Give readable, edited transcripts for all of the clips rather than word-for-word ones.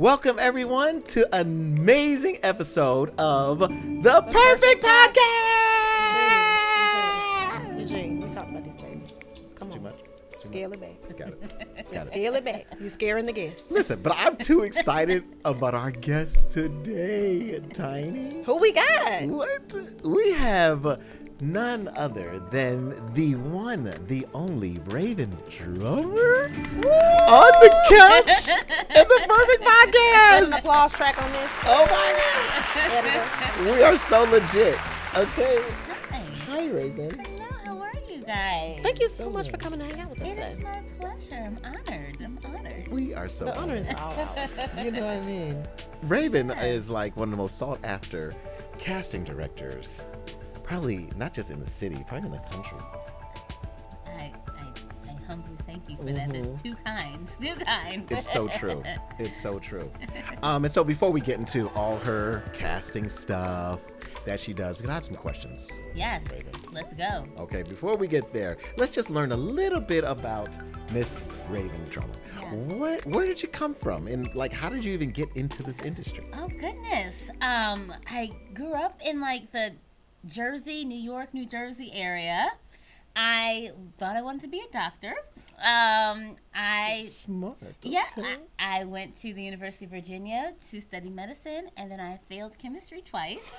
Welcome, everyone, to an amazing episode of The Perfect Podcast! Eugene, we talked about this, baby. Come on. Too much? Scale it back. Got it. Just scale it back. You're scaring the guests. Listen, but I'm too excited about our guest today, Tiny. Who we got? What? We have none other than the one, the only Rhavynn drummer on the couch at The Perfect Put Podcast. an applause track on this. Oh my God. Editor. We are so legit. Okay. Hi. Hi, Rhavynn. Hello, how are you guys? Thank you so much for coming to hang out with us It is today. my pleasure. I'm honored. We are so The honor is all ours. You know what I mean? Rhavynn is like one of the most sought after casting directors, probably not just in the city, probably in the country. I humbly thank you for that. That's too kind. Too kind. It's so true. It's so true. And so before we get into all her casting stuff that she does, because I have some questions. Yes. Rhavynn. Let's go. Okay, before we get there, let's just learn a little bit about Miss Rhavynn Drummer. Yeah. Where did you come from? And like, how did you even get into this industry? Oh goodness. I grew up in like the Jersey, New York, New Jersey area. I thought I wanted to be a doctor. Smart. Yeah, Okay. I went to the University of Virginia to study medicine, and then I failed chemistry twice.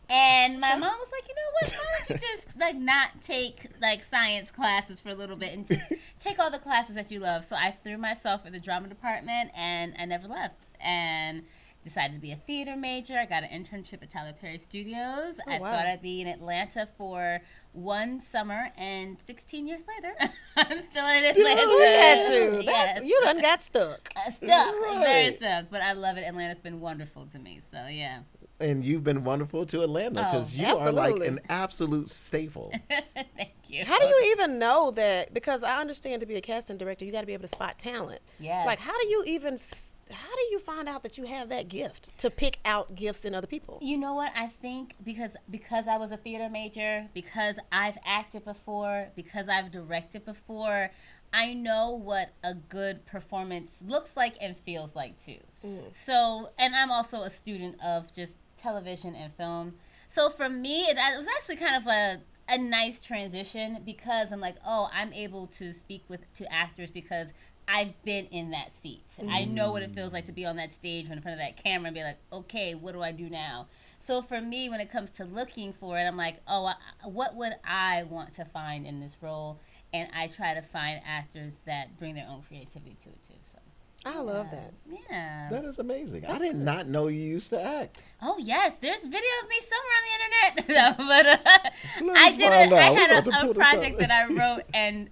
And my mom was like, you know what, why don't you just like not take like science classes for a little bit and just take all the classes that you love. So I threw myself in the drama department, and I never left. And decided to be a theater major. I got an internship at Tyler Perry Studios. I wow. thought I'd be in Atlanta for one summer, and 16 years later, I'm still in Atlanta. Look at you. Yes. You done got stuck. Stuck, Right. very stuck, but I love it. Atlanta's been wonderful to me, so yeah. And you've been wonderful to Atlanta because Oh, you are like absolutely. an absolute staple. Thank you. How do you even know that? Because I understand to be a casting director, you got to be able to spot talent. Yes. Like, how do you even, how do you find out that you have that gift to pick out gifts in other people? You know what? I think because I was a theater major, because I've acted before, because I've directed before, I know what a good performance looks like and feels like too. So, and I'm also a student of just television and film. So for me, it was actually kind of a nice transition because I'm like, oh, I'm able to speak to actors because I've been in that seat. I know what it feels like to be on that stage in front of that camera and be like, okay, what do I do now? So for me, when it comes to looking for it, I'm like, oh, what would I want to find in this role? And I try to find actors that bring their own creativity to it too. So I love that. yeah. That is amazing. That's I did good. not know you used to act. Oh yes, there's video of me somewhere on the internet. No, but Let's I did find it. I out. We're had about to a pull this up. project that I wrote and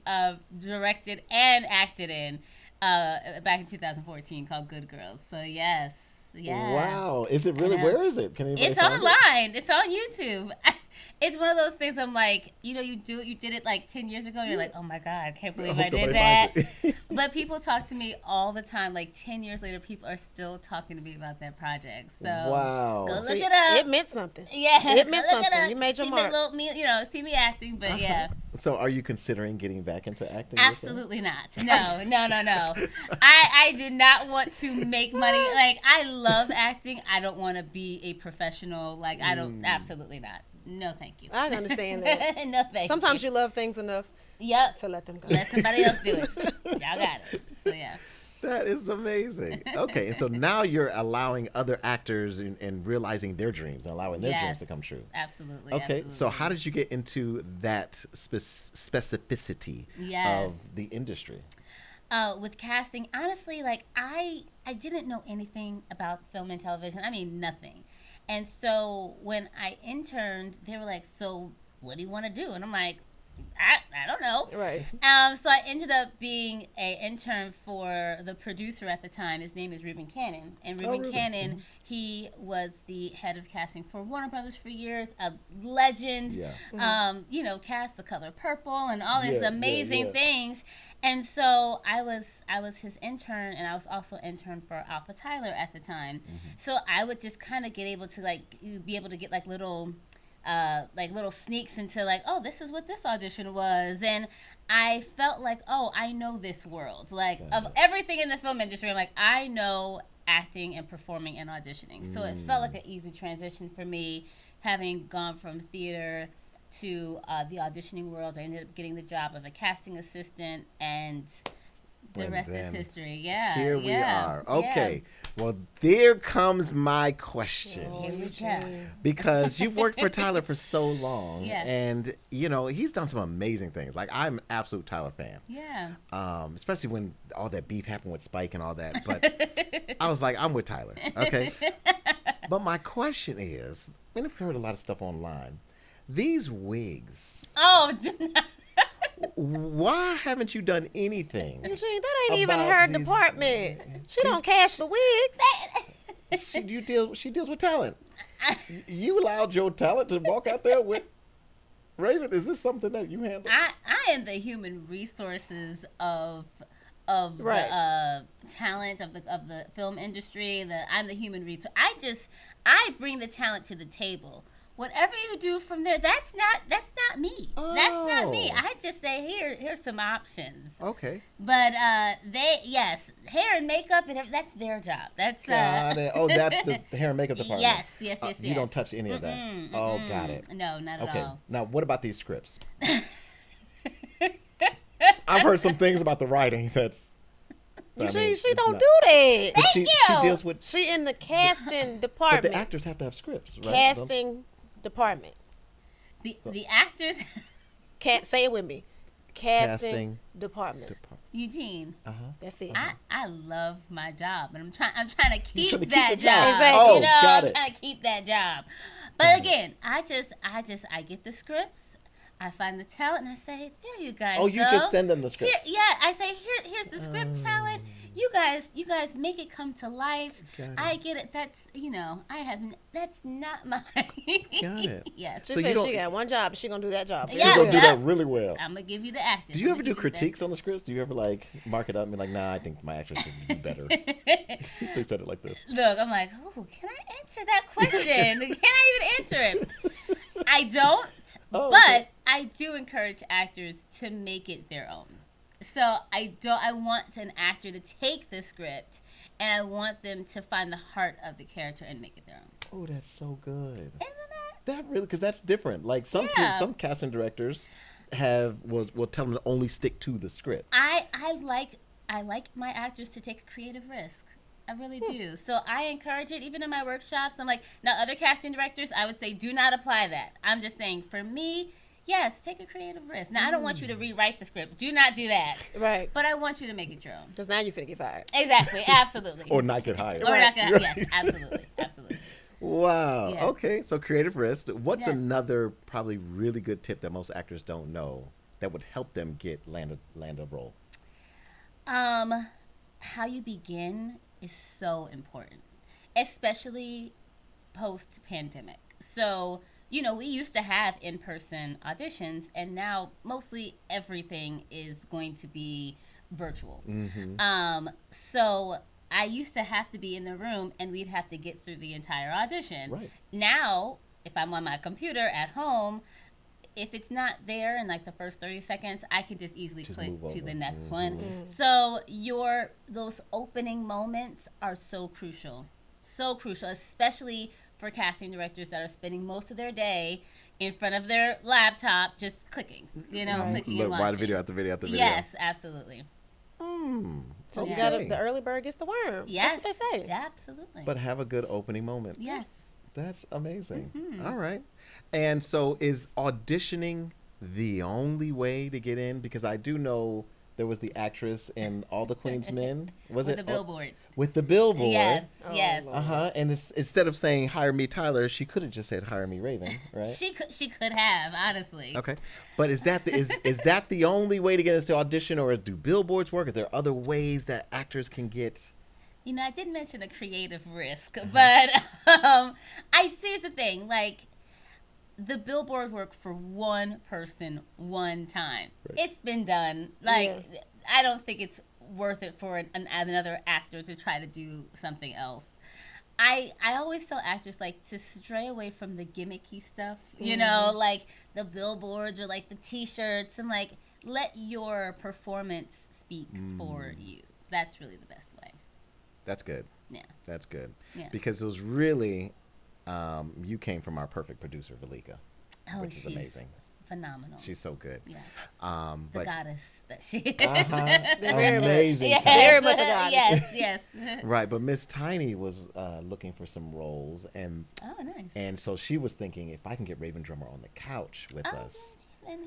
directed and acted in back in 2014 called Good Girls. So yes, yeah. Wow. Is it really? I know. Where is it? Can anybody It's find it? online. It's on YouTube. It's one of those things. I'm like, you know, you did it like 10 years ago. And you're like, oh my God, I can't believe I hope did nobody that. finds it. But people talk to me all the time. Like 10 years later, people are still talking to me about that project. So Wow. go look See, it up. It meant something. Yeah, It meant look it something. up. You made your See mark. see me acting, but yeah, So are you considering getting back into acting? yourself? absolutely not. No. I do not want to make money. Like, I love acting. I don't want to be a professional. Like, I don't. Absolutely not. No, thank you. I understand that. No, thank Sometimes you. you love things enough Yep. to let them go. Let somebody else do it. Y'all got it. So yeah. That is amazing. Okay, and so now you're allowing other actors and realizing their dreams and allowing their dreams to come true. Absolutely. Okay, absolutely. so how did you get into that specificity Yes. of the industry? With casting, honestly, like I didn't know anything about film and television. I mean, nothing. And so when I interned, they were like, so what do you want to do? And I'm like, I don't know. Right. So I ended up being an intern for the producer at the time. His name is Rhavynn Cannon. And Rhavynn Reuben. Cannon, he was the head of casting for Warner Brothers for years, a legend. Yeah. You know, cast The Color Purple and all these Yeah, amazing yeah. things. And so I was his intern, and I was also intern for Alpha Tyler at the time. So I would just kind of get able to be able to get like little sneaks into like, oh, this is what this audition was. And I felt like, oh, I know this world. Like, of everything in the film industry, I'm like, I know acting and performing and auditioning. So it felt like an easy transition for me, having gone from theater to the auditioning world. I ended up getting the job of a casting assistant, and the rest is history. Yeah. Here we are. Okay. Well, there comes my question. Here we go. Because you've worked for Tyler for so long, Yeah. and you know he's done some amazing things. Like, I'm an absolute Tyler fan. Yeah. Especially when all that beef happened with Spike and all that. But I was like, I'm with Tyler. Okay. But my question is, and I've heard a lot of stuff online. These wigs. Oh, do not. Why haven't you done anything? Eugene, that ain't even about her these- department. She don't cast the wigs. She deals with talent. You allowed your talent to walk out there with Rhavynn. Is this something that you handle? I am the human resources of the talent of the film industry. I'm the human resource. I bring the talent to the table. Whatever you do from there, that's not me. Oh. That's not me. I just say here's some options. Okay. But hair and makeup, and that's their job. That's Got it. Oh, that's the hair and makeup department. Yes. You don't touch any of that. Oh, got it. No, not at Okay. all. Now, what about these scripts? I've heard some things about the writing that's. Eugene, she don't do that. But she you. deals with. She in the casting But department. the actors have to have scripts, right? Casting department. The actors, Can't say it with me. Casting, Casting department. Eugene. That's it. I love my job, and I'm trying to keep trying to keep that the job. job. Exactly. Oh, You know, got I'm it. trying to keep that job. But again, I get the scripts. I find the talent, and I say, there you guys Oh, you go. just send them the Here, scripts. yeah, I say here's the script talent. You guys make it come to life. Got it. I get it. That's that's not my. Got it. Yes. She So you said don't- she got one job, and she gonna do that job. She's Yeah. gonna do that really well. I'm gonna give you the actors. Do you I'm ever gonna do give you the critiques on the scripts? Do you ever like mark it up and be like, nah, I think my actress should do better? They said it like this. Look, I'm like, oh, can I answer that question? Can I even answer it? I don't, Oh, but okay. I do encourage actors to make it their own. So I want an actor to take the script, and I want them to find the heart of the character and make it their own. Oh, that's so good. Isn't that? That really, because that's different. Like some some casting directors will tell them to only stick to the script. I like my actors to take a creative risk. I really do. So I encourage it, even in my workshops. I'm like, now other casting directors, I would say, do not apply that. I'm just saying, for me, yes, take a creative risk. Now, I don't want you to rewrite the script. Do not do that. Right. But I want you to make it your own. Because now you finna get fired. Exactly. Absolutely. Or not get hired. Or not gonna, Right. yes, absolutely. Absolutely. Wow. Yeah. Okay. So creative risk. What's Yes. another probably really good tip that most actors don't know that would help them land a role? How you begin is so important, especially post-pandemic. So, we used to have in-person auditions, and now mostly everything is going to be virtual. So I used to have to be in the room, and we'd have to get through the entire audition. Right. Now, if I'm on my computer at home, if it's not there in like the first 30 seconds, I can just easily Just click move to over. the next one. So those opening moments are so crucial. So crucial, especially for casting directors that are spending most of their day in front of their laptop just clicking, clicking Look, and watching. watch video after video after video. Yes, absolutely. So you Yeah. gotta, the early bird gets the worm. Yes. That's what they say. Absolutely. But have a good opening moment. yes. That's amazing. All right. And so is auditioning the only way to get in? Because I do know there was the actress in All the Queen's Men. Was With it? the billboard. With the billboard. Yes. Oh, Yes. Lord. And instead of saying hire me Tyler, she could have just said hire me Rhavynn, right? She could have, honestly. Okay, but is that the only way to get into audition, or do billboards work? Are there other ways that actors can get? I did mention a creative risk, but here's the thing, like, the billboard worked for one person one time. Right. It's been done. Like, I don't think it's worth it for another actor to try to do something else. I always tell actors, like, to stray away from the gimmicky stuff, like the billboards or like the t-shirts, and like, let your performance speak for you. That's really the best way. That's good. Yeah. That's good. Yeah. Because it was really, you came from our perfect producer, Valika, Oh, which is she's amazing. phenomenal. She's so good. Yes. But The goddess that she is. Very amazing. Yes. talent. Very much a goddess. Yes. Right, but Miss Tiny was looking for some roles, and Oh, nice. and so she was thinking, if I can get Rhavynn Drummer on the couch with us, And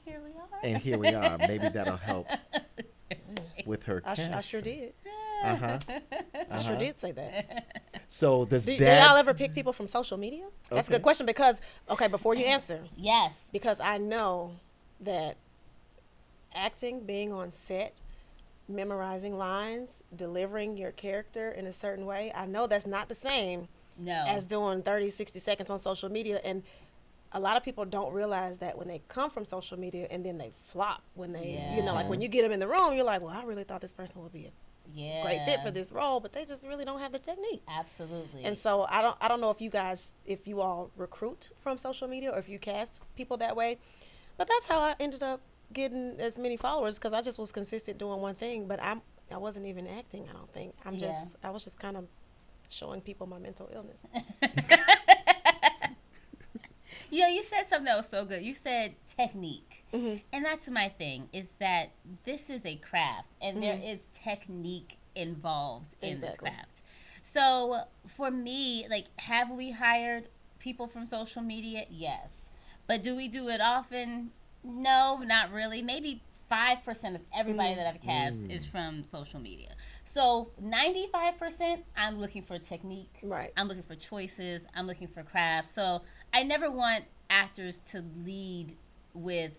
here we are. and here we are, maybe that'll help with her I casting. sure did. Uh-huh. I sure did say that. So does Do Dad? y'all ever pick people from social media? That's a Okay. good question because, okay, before you answer, Yes. because I know that acting, being on set, memorizing lines, delivering your character in a certain way, I know that's not the same No. as doing 30, 60 seconds on social media. And a lot of people don't realize that when they come from social media and then they flop when they, you know, like when you get them in the room, you're like, well, I really thought this person would be a great fit for this role, but they just really don't have the technique. Absolutely. And so I don't know if you all recruit from social media or if you cast people that way, but that's how I ended up getting as many followers, because I just was consistent doing one thing. But I wasn't even acting. I don't think I was just kind of showing people my mental illness. You know, you said something that was so good. You said technique. Mm-hmm. And that's my thing, is that this is a craft, and there is technique involved in this Exactly. craft. So for me, like, have we hired people from social media? Yes. But do we do it often? No, not really. Maybe 5% of everybody that I've cast is from social media. So 95%, I'm looking for technique. Right. I'm looking for choices. I'm looking for craft. So I never want actors to lead with,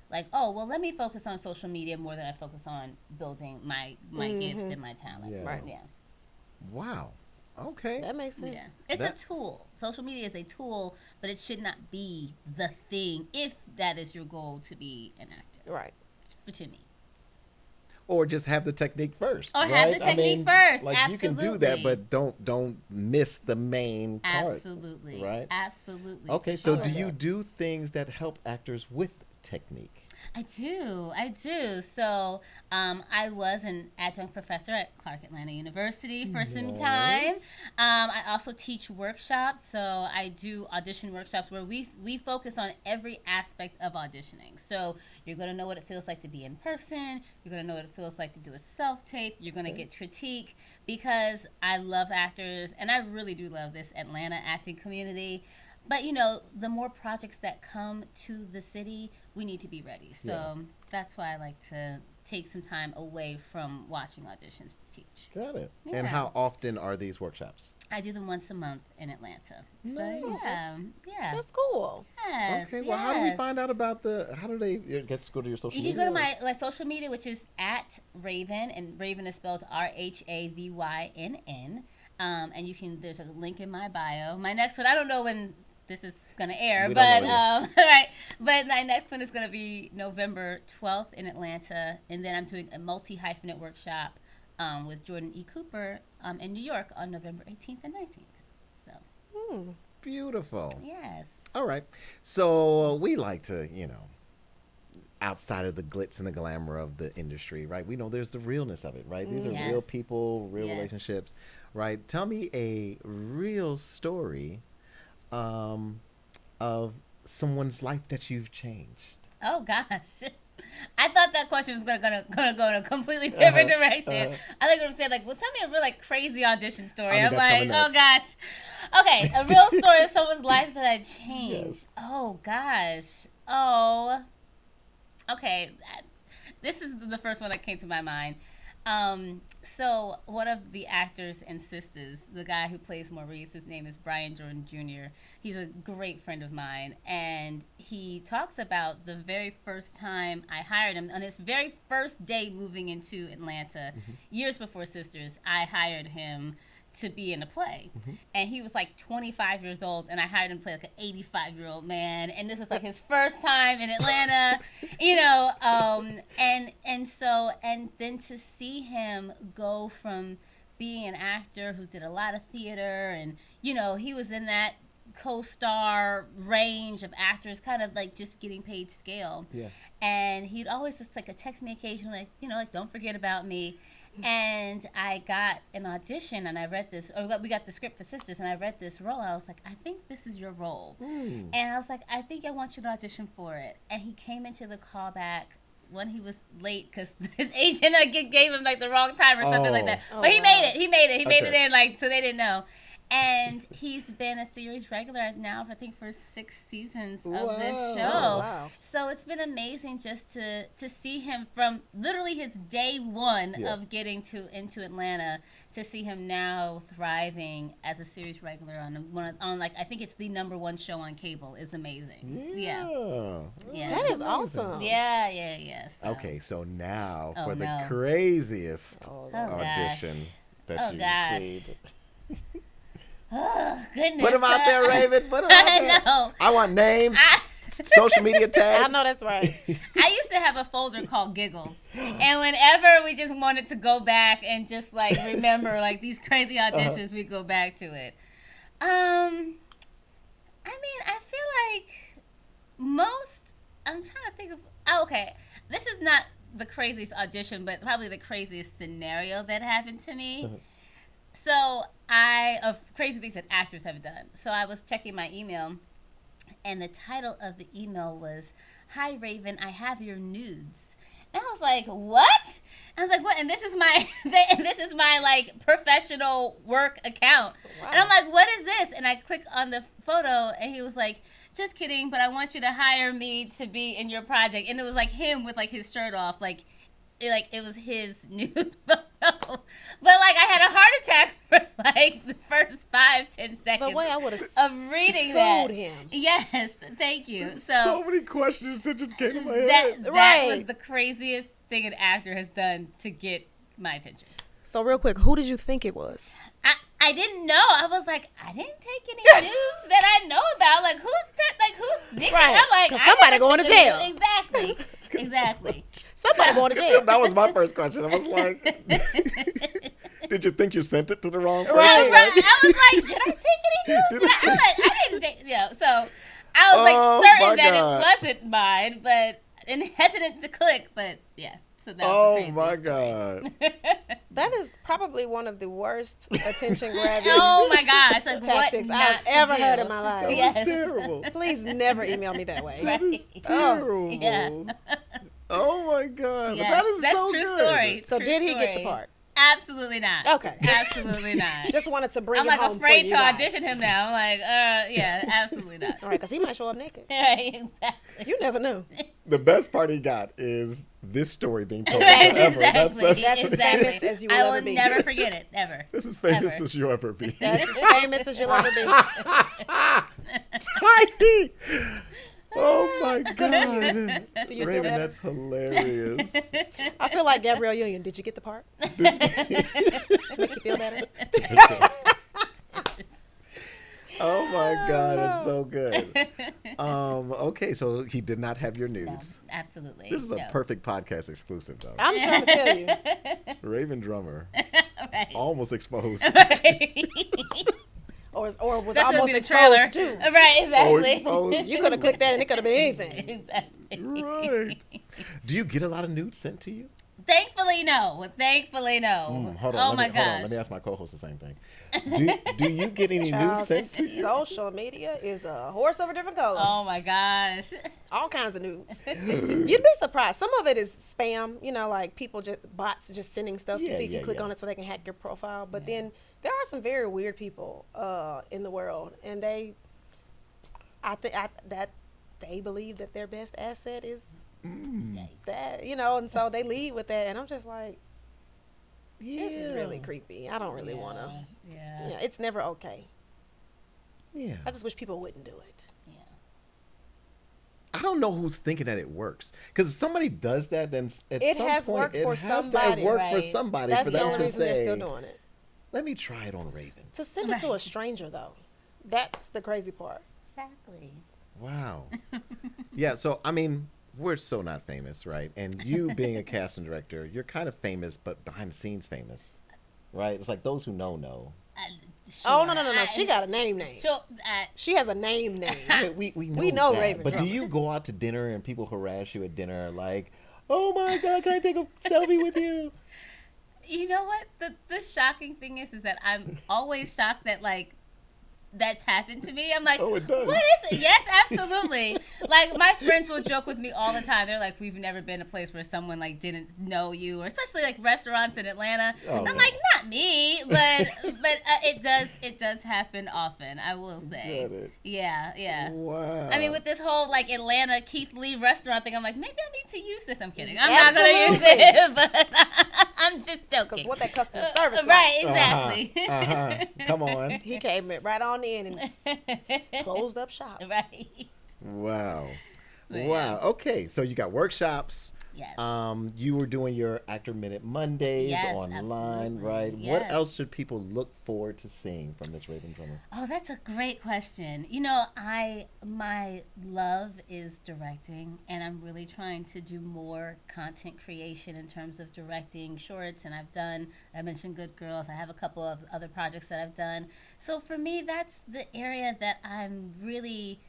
like, oh, well, let me focus on social media more than I focus on building my gifts and my talent. Yeah. Right. Yeah. Wow. Okay. That makes sense. Yeah. It's a tool. Social media is a tool, but it should not be the thing if that is your goal, to be an actor. Right. To me. Or just have the technique first. Or right? have the technique first. Like you can do that, Absolutely. but don't miss the main part. Absolutely. Right. Absolutely. Okay, for so sure. do you do things that help actors with technique? I do. So I was an adjunct professor at Clark Atlanta University for some time. I also teach workshops. So I do audition workshops where we focus on every aspect of auditioning. So you're going to know what it feels like to be in person. You're going to know what it feels like to do a self-tape. You're going to get critique, because I love actors, and I really do love this Atlanta acting community. But, you know, the more projects that come to the city, we need to be ready. So that's why I like to take some time away from watching auditions to teach. Got it. Yeah. And how often are these workshops? I do them once a month in Atlanta. Nice. So, yeah. That's cool. Yes, Okay, well, how do we yes. find out about how do they, get to go to your social You media? can go to my social media, which is at Rhavynn, and Rhavynn is spelled RHAVYNN. And you can, there's a link in my bio. My next one, I don't know when this is going to air, We but don't know right. But my next one is going to be November 12th in Atlanta, and then I'm doing a multi-hyphenate workshop with Jordan E. Cooper in New York on November 18th and 19th. So, Beautiful. yes. All right. So we like to, outside of the glitz and the glamour of the industry, right? We know there's the realness of it, right? These are Yes. real people, real Yes. relationships, right? Tell me a real story of someone's life that you've changed. Oh gosh, I thought that question was gonna go in a completely different direction. I think it would say, like, well, tell me a real, like, crazy audition story. I mean, I'm that's like, coming oh next. gosh. Okay, a real story of someone's life that I changed. Yes. Oh gosh. Oh. Okay, this is the first one that came to my mind. So one of the actors and sisters, the guy who plays Maurice, his name is Brian Jordan Jr. He's a great friend of mine, and he talks about the very first time I hired him. On his very first day moving into Atlanta, years before Sisters, I hired him to be in a play. And he was like 25 years old, and I hired him to play like an 85-year-old man, and this was like his first time in Atlanta, and then to see him go from being an actor who did a lot of theater, and he was in that co-star range of actors, kind of like just getting paid scale. Yeah. And he'd always just like text me occasionally, like, don't forget about me. And I got an audition, and I read this, or we got the script for Sisters, and I read this role, and I was like, I think this is your role. And I was like, I think I want you to audition for it. And he came into the callback when he was late because his agent gave him like the wrong time or something like that. But he made it. He made it in, like, so they didn't know. And he's been a series regular now, I think, for 6 seasons of this show. Oh, wow. So it's been amazing just to see him from literally his day one of getting into Atlanta to see him now thriving as a series regular on like I think it's the #1 show on cable is amazing. Yeah. That is awesome. Yeah. So. Okay, so now for the no. craziest gosh. audition that you've seen. Oh, goodness. Put them out there, Rhavynn. Put them out there. No. I want names, social media tags. I know that's right. I used to have a folder called Giggles. And whenever we just wanted to go back and just like remember like these crazy auditions, we go back to it. I mean, I feel like I'm trying to think of, okay, this is not the craziest audition, but probably the craziest scenario that happened to me. So of crazy things that actors have done. So I was checking my email, and the title of the email was, "Hi Rhavynn, I have your nudes." And I was like, "What?" I was like, "What?" And this is my like professional work account. Wow. And I'm like, "What is this?" And I click on the photo, and he was like, "Just kidding, but I want you to hire me to be in your project." And it was like him with like his shirt off, like it was his nude photo. But like I had a heart attack for like the first 5-10 seconds The way I would have of reading that. him. Yes, thank you. So many questions that just came to my head. That was the craziest thing an actor has done to get my attention. So real quick, who did you think it was? I didn't know. I was like, I didn't take any nudes that I know about. Like who's sneaking? Right. I'm like, 'Cause somebody going to jail. Exactly. Somebody going to jail. That was my first question. I was like, did you think you sent it to the wrong person? Right. I was like, did I take any nudes? I didn't take. So I was like certain that it wasn't mine, and hesitant to click. But yeah. So that was the my story. God. That is probably one of the worst attention grabbing Oh my gosh! Like tactics what I've ever heard in my life. Yes. Terrible. Please never email me that way. Right. Terrible. Yeah. Oh my God. Yes. That is That's so true good. story. So True did he get the story. part? Absolutely not. Okay. Absolutely not. Just wanted to bring I'm it like home afraid for you to guys. audition him now. I'm like, yeah, absolutely not. All right, because he might show up naked. Right, exactly. You never knew. The best part he got is this story being told Right, forever. exactly. That's as famous as you will I ever will be. never forget it, ever. This is famous Ever. as you'll ever be. That's as famous as you'll ever be. Tiny. Oh my God. Do you feel Rhavynn, better? that's hilarious. I feel like Gabrielle Union. Did you get the part? Make you feel better? Oh my God, it's so good. Okay, so he did not have your No, nudes. absolutely. This is a no. perfect podcast exclusive, though. I'm trying to tell you. Rhavynn Drummer Right. almost exposed. Or was That's gonna almost be the trailer. exposed too. Right, exactly. exposed. You could have clicked that and it could have been anything. Exactly. Right. Do you get a lot of nudes sent to you? Thankfully, no. Hold on. Oh my Hold on. gosh. Let me ask my co-host the same thing. Do you get any nudes Child, sent to you? social media is a horse of a different color. Oh my gosh. All kinds of nudes. You'd be surprised. Some of it is spam, like bots just sending stuff to see if you click on it so they can hack your profile. But then there are some very weird people in the world, and they believe that their best asset is that, and so they lead with that, and I'm just like, this is really creepy. I don't really want to. Yeah. It's never okay. Yeah. I just wish people wouldn't do it. Yeah. I don't know who's thinking that it works. Because if somebody does that, then at It some has point, worked it for has somebody. to work for Right. somebody That's for the them only to reason they're say, still doing it. let me try it on Rhavynn. To send it to a stranger, though, that's the crazy part. Exactly. Wow. Yeah, so, I mean, we're so not famous, right? And you being a casting director, you're kind of famous, but behind the scenes famous, right? It's like those who know. Oh, no. She got a name. Sure. She has a name. We We know that. Rhavynn But do Drummer. you go out to dinner and people harass you at dinner like, oh my God, can I take a selfie with you? You know what? The shocking thing is that I'm always shocked that like that's happened to me. I'm like, Oh, it does. what is it? Yes, absolutely. Like my friends will joke with me all the time. They're like, we've never been a place where someone like didn't know you, or especially like restaurants in Atlanta. Oh, I'm yeah. like, not me, but it does happen often. I will say. Get it. Yeah. Wow. I mean, with this whole like Atlanta Keith Lee restaurant thing, I'm like, maybe I need to use this. I'm kidding. I'm not gonna use it, but I'm just joking. Because what that customer service like. Right, exactly. Come on. He came right on in and closed up shop. Right. Wow. Yeah. Wow. Okay, so you got workshops. Yes. You were doing your Actor Minute Mondays Yes, online, absolutely. right? Yes. What else should people look forward to seeing from Miss Rhavynn Drummer? Oh, that's a great question. You know, my love is directing, and I'm really trying to do more content creation in terms of directing shorts. And I mentioned Good Girls. I have a couple of other projects that I've done. So for me, that's the area that I really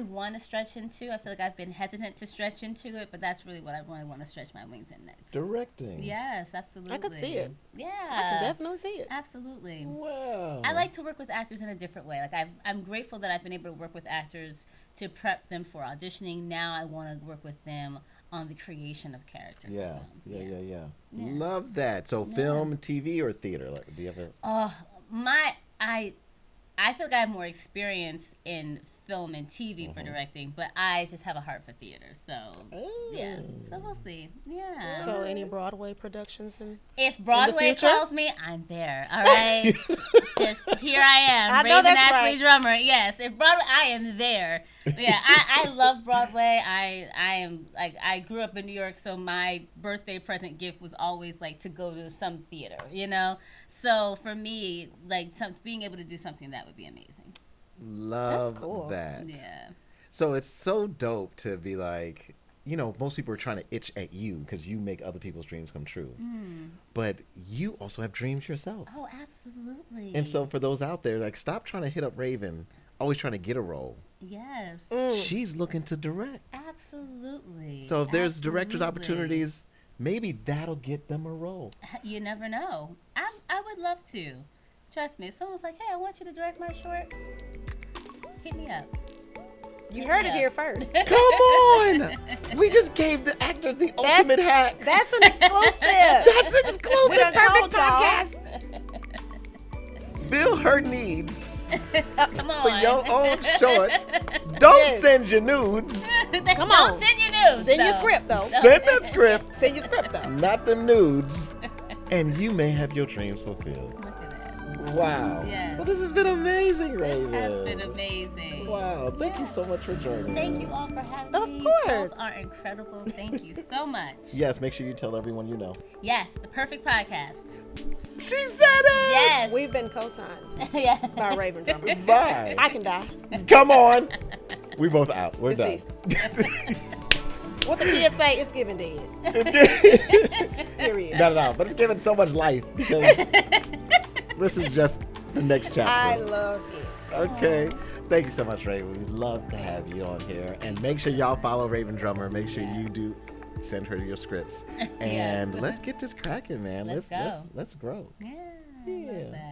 want to stretch into. I feel like I've been hesitant to stretch into it, but that's really what I really want to stretch my wings in next. Directing. Yes, absolutely. I could see it. Yeah. I can definitely see it. Absolutely. Wow. I like to work with actors in a different way. Like I'm grateful that I've been able to work with actors to prep them for auditioning. Now I want to work with them on the creation of character. Yeah. For Yeah. film. Yeah. Yeah. Love that. So film, TV, or theater? Like, do you have a... I feel like I have more experience in film and TV for directing, but I just have a heart for theater. So yeah, so we'll see. Yeah. So any Broadway productions and If Broadway future? calls me, I'm there. All right. Just here I am. I know Rhavynn that's Ashley right. Drummer. Yes. If Broadway, I am there. Yeah. I love Broadway. I am like, I grew up in New York, so my birthday present gift was always like to go to some theater, you know? So for me, like being able to do something that would be amazing. Love That's cool. that. Yeah. So it's so dope to be like, you know, most people are trying to itch at you because you make other people's dreams come true. But you also have dreams yourself. Oh, absolutely. And so for those out there, like, stop trying to hit up Rhavynn, always trying to get a role. Yes. She's looking to direct. Absolutely. So if there's director's Absolutely. opportunities, maybe that'll get them a role. You never know. I would love to. Trust me. If someone's like, hey, I want you to direct my short, hit me up. you heard it here first. Come on! We just gave the actors the ultimate hack. That's an exclusive. That's exclusive. We done Perfect told y'all. podcast. Bill her needs Come on. for your own short. Don't Yes. send your nudes. Come Don't on. send your news. Send your though. script though. Send that script, Send your script though. not them nudes, and you may have your dreams fulfilled. Look at that. Wow. Yes. Well, this has been amazing, Rhavynn. This has been amazing. Wow. Thank you so much for joining Thank us. you all for having Of me. course. You are incredible. Thank you so much. Yes, make sure you tell everyone you know. Yes, the perfect podcast. She said it! Yes. We've been co-signed yeah. by Rhavynn Drummer. Bye. I can die. Come on. We both out. We're Deceased. done. What the kids say, it's giving dead. Period. No. But it's given so much life because this is just the next chapter. I love it. Okay. Thank you so much, Rhavynn. We'd love to have you on here. And make sure y'all follow Rhavynn Drummer. Make sure you do send her your scripts. And let's get this cracking, man. Let's go. Let's grow. Yeah. I Yeah. love that.